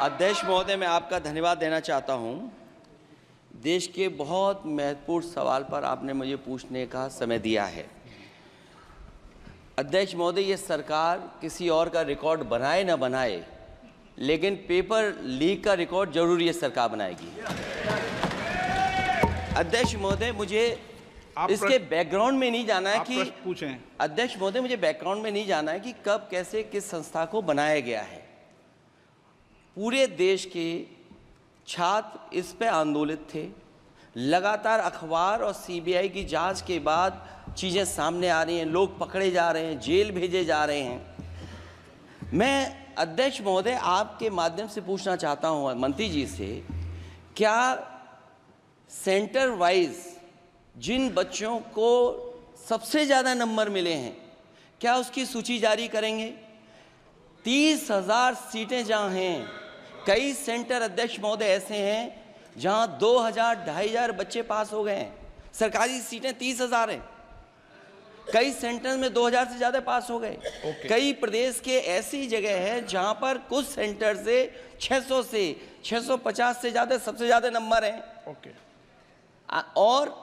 अध्यक्ष महोदय, मैं आपका धन्यवाद देना चाहता हूं। देश के बहुत महत्वपूर्ण सवाल पर आपने मुझे पूछने का समय दिया है। अध्यक्ष महोदय, ये सरकार किसी और का रिकॉर्ड बनाए ना बनाए, लेकिन पेपर लीक का रिकॉर्ड जरूर ये सरकार बनाएगी। अध्यक्ष महोदय, मुझे इसके बैकग्राउंड में नहीं जाना है कि पूछें। अध्यक्ष महोदय, मुझे बैकग्राउंड में नहीं जाना है कि कब, कैसे, किस संस्था को बनाया गया है। पूरे देश के छात्र इस पे आंदोलित थे। लगातार अखबार और सीबीआई की जांच के बाद चीज़ें सामने आ रही हैं, लोग पकड़े जा रहे हैं, जेल भेजे जा रहे हैं। मैं अध्यक्ष महोदय आपके माध्यम से पूछना चाहता हूं मंत्री जी से, क्या सेंटर वाइज जिन बच्चों को सबसे ज़्यादा नंबर मिले हैं, क्या उसकी सूची जारी करेंगे? 30,000 सीटें जहाँ हैं, कई सेंटर अध्यक्ष महोदय ऐसे हैं जहां 2,000-2,500 बच्चे पास हो गए हैं। सरकारी सीटें 30,000 हैं। कई सेंटर में 2,000 से ज़्यादा पास हो गए। कई प्रदेश के ऐसी जगह है जहां पर कुछ सेंटर से 600 से 650 से ज़्यादा सबसे ज़्यादा नंबर हैं। और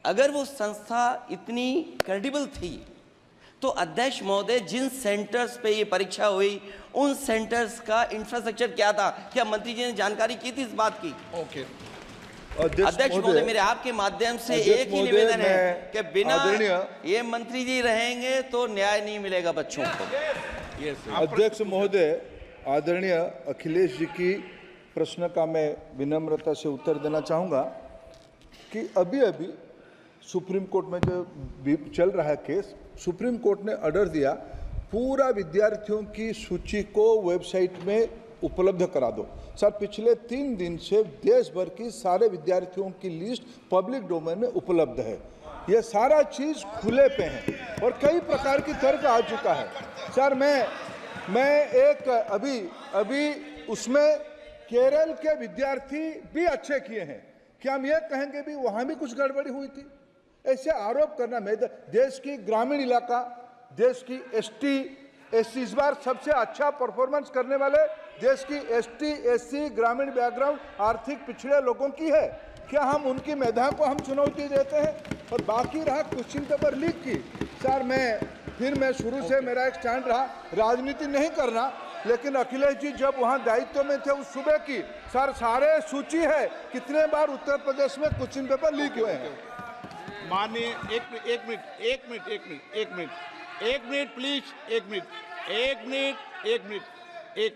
अगर वो संस्था इतनी क्रेडिबल थी तो अध्यक्ष महोदय, जिन सेंटर्स पे ये परीक्षा हुई उन सेंटर्स का इंफ्रास्ट्रक्चर क्या था? क्या मंत्री जी ने जानकारी की थी इस बात की? अध्यक्ष महोदय, मेरे आपके माध्यम से एक ही निवेदन है कि बिना ये मंत्री जी रहेंगे तो न्याय नहीं मिलेगा बच्चों को। अध्यक्ष महोदय, आदरणीय अखिलेश जी की प्रश्न का मैं विनम्रता से उत्तर देना चाहूँगा कि अभी अभी सुप्रीम कोर्ट में जो चल रहा है केस, सुप्रीम कोर्ट ने ऑर्डर दिया पूरा विद्यार्थियों की सूची को वेबसाइट में उपलब्ध करा दो। सर, पिछले 3 दिन से देश भर की सारे विद्यार्थियों की लिस्ट पब्लिक डोमेन में उपलब्ध है। ये सारा चीज़ खुले पे है और कई प्रकार की तर्क आ चुका है। सर, मैं एक अभी उसमें केरल के विद्यार्थी भी अच्छे किए हैं। क्या हम ये कहेंगे भी वहाँ भी कुछ गड़बड़ी हुई थी? ऐसे आरोप करना, मैं देश की ग्रामीण इलाका, देश की एसटी एससी इस बार सबसे अच्छा परफॉर्मेंस करने वाले देश की एसटी एससी ग्रामीण बैकग्राउंड आर्थिक पिछड़े लोगों की है। क्या हम उनकी मेधा को हम चुनौती देते हैं? और बाकी रहा क्वेश्चन पेपर लीक की, सर मैं शुरू से मेरा एक स्टैंड रहा, राजनीति नहीं करना, लेकिन अखिलेश जी जब वहाँ दायित्व में थे उस सूबे की, सर सारे सूची है कितने बार उत्तर प्रदेश में क्वेश्चन पेपर लीक हुए हैं। माननीय एक मिनट प्लीज, एक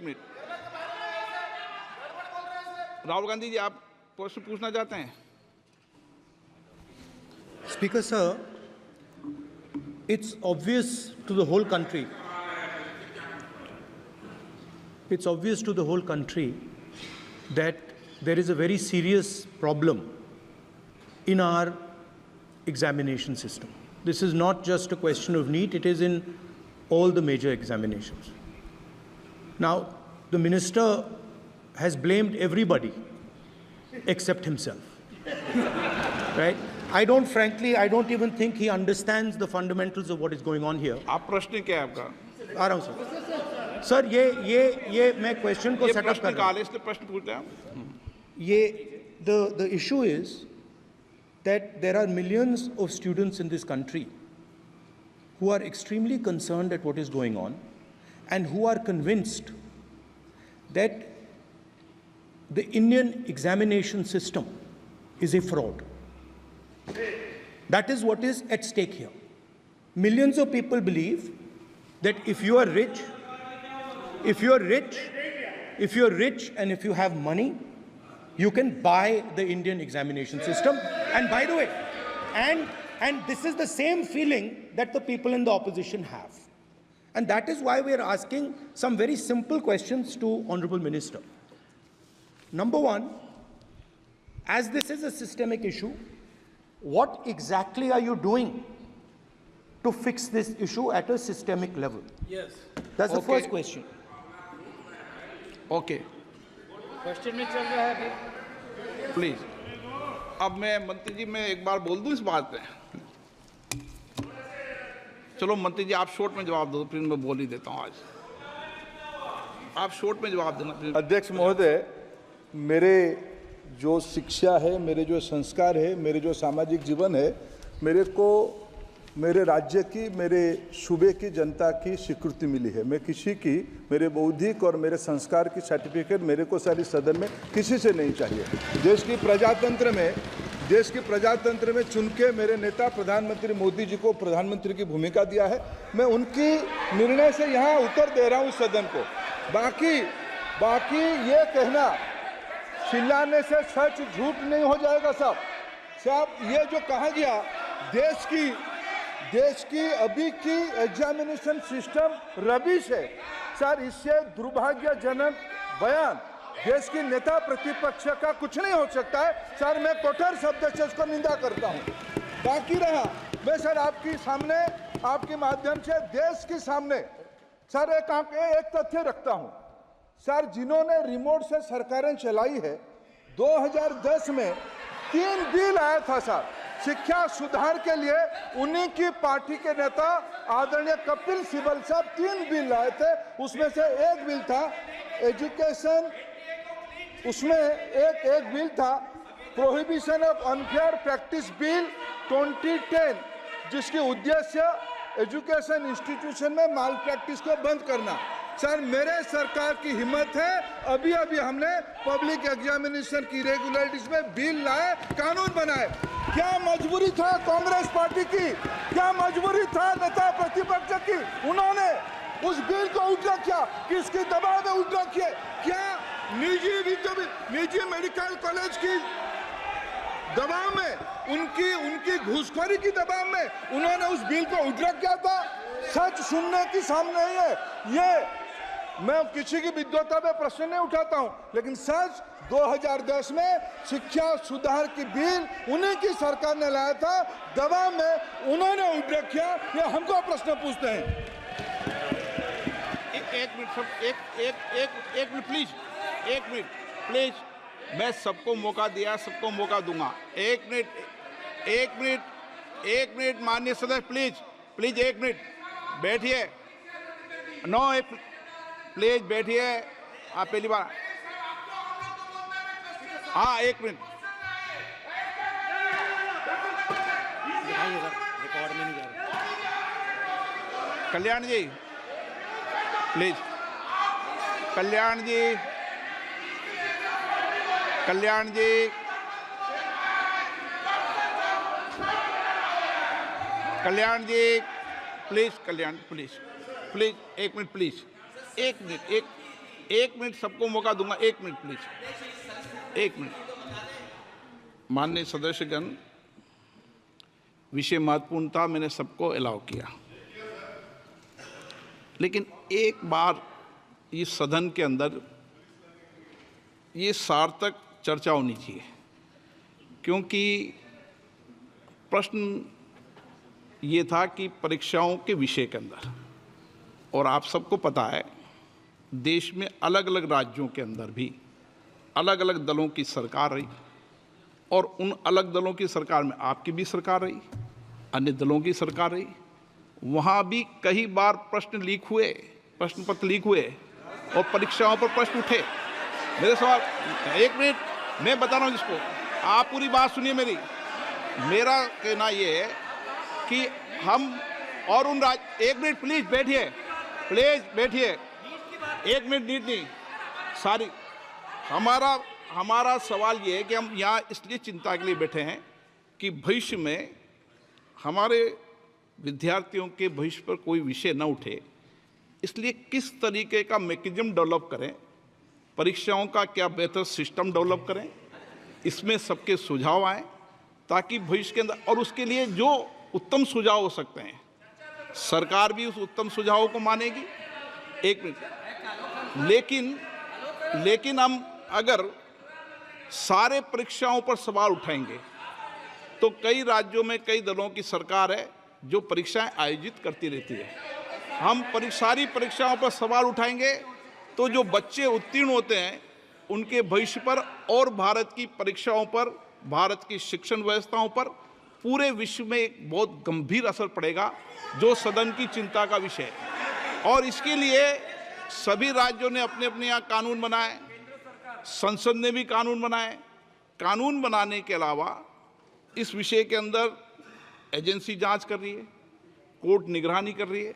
मिनट। राहुल गांधी जी, आप प्रश्न पूछना चाहते हैं? Speaker sir, it's obvious to the whole country. It's obvious to the whole country that there is a very serious problem in our examination system. This is not just a question of NEET, it is in all the major examinations. Now, the minister has blamed everybody except himself, right? I don't even think he understands the fundamentals of what is going on here. आप प्रश्न क्या है आपका? आ रहा हूँ sir. Sir, ये मैं question को सेटअप कर रहा हूँ। इसलिए प्रश्न पूछ रहे हैं। ये the issue is that there are millions of students in this country who are extremely concerned at what is going on and who are convinced that the Indian examination system is a fraud. That is what is at stake here. Millions of people believe that if you are rich and if you have money, you can buy the Indian examination system. And by the way, and this is the same feeling that the people in the opposition have. And that is why we are asking some very simple questions to Honorable Minister. Number one, as this is a systemic issue, what exactly are you doing to fix this issue at a systemic level? Yes. That's the first question. Okay. Question में चल रहा है अभी। Please. अब मैं मंत्री जी, मैं एक बार बोल दूं इस बात पे? चलो मंत्री जी, आप शॉर्ट में जवाब दो, फिर मैं बोल ही देता हूं। आप शॉर्ट में जवाब देना प्लीज। अध्यक्ष महोदय, मेरे जो शिक्षा है, मेरे जो संस्कार है, मेरे जो सामाजिक जीवन है, मेरे को मेरे राज्य की, मेरे सूबे की जनता की स्वीकृति मिली है। मैं किसी की, मेरे बौद्धिक और मेरे संस्कार की सर्टिफिकेट मेरे को सारी सदन में किसी से नहीं चाहिए। देश की प्रजातंत्र में चुन के मेरे नेता प्रधानमंत्री मोदी जी को प्रधानमंत्री की भूमिका दिया है। मैं उनकी निर्णय से यहाँ उत्तर दे रहा हूँ सदन को। बाकी ये कहना चिल्लाने से सच झूठ नहीं हो जाएगा साहब। ये जो कहा गया देश की अभी की एग्जामिनेशन सिस्टम रबिश है सर, इससे दुर्भाग्यजनक बयान देश की नेता प्रतिपक्ष का कुछ नहीं हो सकता है सर। मैं कठोर शब्द से उसको निंदा करता हूं। बाकी रहा, मैं सर आपके सामने, आपके माध्यम से देश के सामने सर एक तथ्य रखता हूं सर। जिन्होंने रिमोट से सरकारें चलाई है, 2010 में 3 बिल आया था सर शिक्षा सुधार के लिए। उन्हीं की पार्टी के नेता आदरणीय कपिल सिब्बल साहब 3 बिल लाए थे। उसमें से एक बिल था एजुकेशन, उसमें एक बिल था prohibition of unfair practice bill 2010, जिसकी उद्देश्य एजुकेशन इंस्टीट्यूशन में माल प्रैक्टिस को बंद करना। सर मेरे सरकार की हिम्मत है, अभी हमने पब्लिक एग्जामिनेशन की रेगुलरिटीज में बिल लाए, कानून बनाए। क्या मजबूरी था कांग्रेस पार्टी की, क्या मजबूरी था नेता प्रतिपक्ष की? उन्होंने उस बिल को उल्टा किया, किसके दबाव में उल्टा किया? क्या निजी मेडिकल कॉलेज की दबाव में, उनकी घूसखोरी की दबाव में उन्होंने उस बिल को उल्टा किया था? सच सुनने की सामने है ये। मैं किसी की विद्वता में प्रश्न नहीं उठाता हूं, लेकिन सच 2010 में शिक्षा सुधार की बिल उन्हीं की सरकार ने लाया था, दबाव में उन्होंने उल्टा किया। ये हमको प्रश्न पूछते हैं। एक मिनट प्लीज, एक मिनट प्लीज। मैं सबको मौका दिया, सबको मौका दूंगा। एक मिनट माननीय सदस्य, प्लीज 1 मिनट बैठिए। प्लीज बैठिए। आप पहली बार, हाँ 1 मिनट। रिकॉर्ड में नहीं जा रहा। Kalyan ji please, Kalyan ji please 1 minute please. एक मिनट सबको मौका दूंगा। 1 मिनट प्लीज, 1 मिनट। माननीय सदस्यगण, विषय महत्वपूर्ण था, मैंने सबको अलाउ किया, लेकिन एक बार इस सदन के अंदर ये सार्थक चर्चा होनी चाहिए, क्योंकि प्रश्न ये था कि परीक्षाओं के विषय के अंदर, और आप सबको पता है देश में अलग अलग राज्यों के अंदर भी अलग अलग दलों की सरकार रही, और उन अलग दलों की सरकार में आपकी भी सरकार रही, अन्य दलों की सरकार रही। वहाँ भी कई बार प्रश्न लीक हुए, प्रश्न पत्र लीक हुए और परीक्षाओं पर प्रश्न उठे। मेरे सवाल, 1 मिनट मैं बता रहा हूँ जिसको, आप पूरी बात सुनिए मेरी। मेरा कहना ये है कि हम और उन 1 मिनट प्लीज बैठिए, 1 मिनट नीट नहीं सारी। हमारा सवाल ये है कि हम यहाँ इसलिए चिंता के लिए बैठे हैं कि भविष्य में हमारे विद्यार्थियों के भविष्य पर कोई विषय न उठे, इसलिए किस तरीके का मैकेनिज्म डेवलप करें, परीक्षाओं का क्या बेहतर सिस्टम डेवलप करें, इसमें सबके सुझाव आएँ ताकि भविष्य के अंदर, और उसके लिए जो उत्तम सुझाव हो सकते हैं सरकार भी उस उत्तम सुझावों को मानेगी। 1 मिनट। लेकिन हम अगर सारे परीक्षाओं पर सवाल उठाएंगे तो कई राज्यों में कई दलों की सरकार है जो परीक्षाएं आयोजित करती रहती है। हम सारी परीक्षाओं पर सवाल उठाएंगे तो जो बच्चे उत्तीर्ण होते हैं उनके भविष्य पर और भारत की परीक्षाओं पर, भारत की शिक्षण व्यवस्थाओं पर पूरे विश्व में एक बहुत गंभीर असर पड़ेगा, जो सदन की चिंता का विषय है। और इसके लिए सभी राज्यों ने अपने अपने यहाँ कानून बनाए, संसद ने भी कानून बनाए। कानून बनाने के अलावा इस विषय के अंदर एजेंसी जांच कर रही है, कोर्ट निगरानी कर रही है।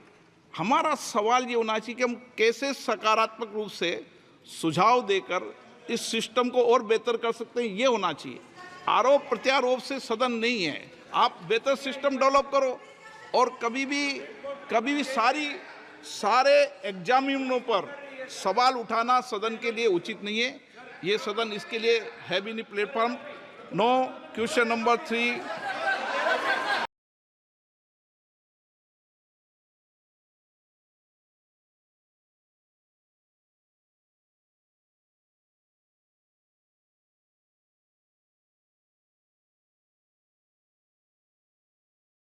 हमारा सवाल ये होना चाहिए कि हम कैसे सकारात्मक रूप से सुझाव देकर इस सिस्टम को और बेहतर कर सकते हैं, ये होना चाहिए। आरोप प्रत्यारोप से सदन नहीं है। आप बेहतर सिस्टम डेवलप करो और कभी भी सारे एग्जामिनरों पर सवाल उठाना सदन के लिए उचित नहीं है। ये सदन इसके लिए है भी नहीं प्लेटफॉर्म। No question number 3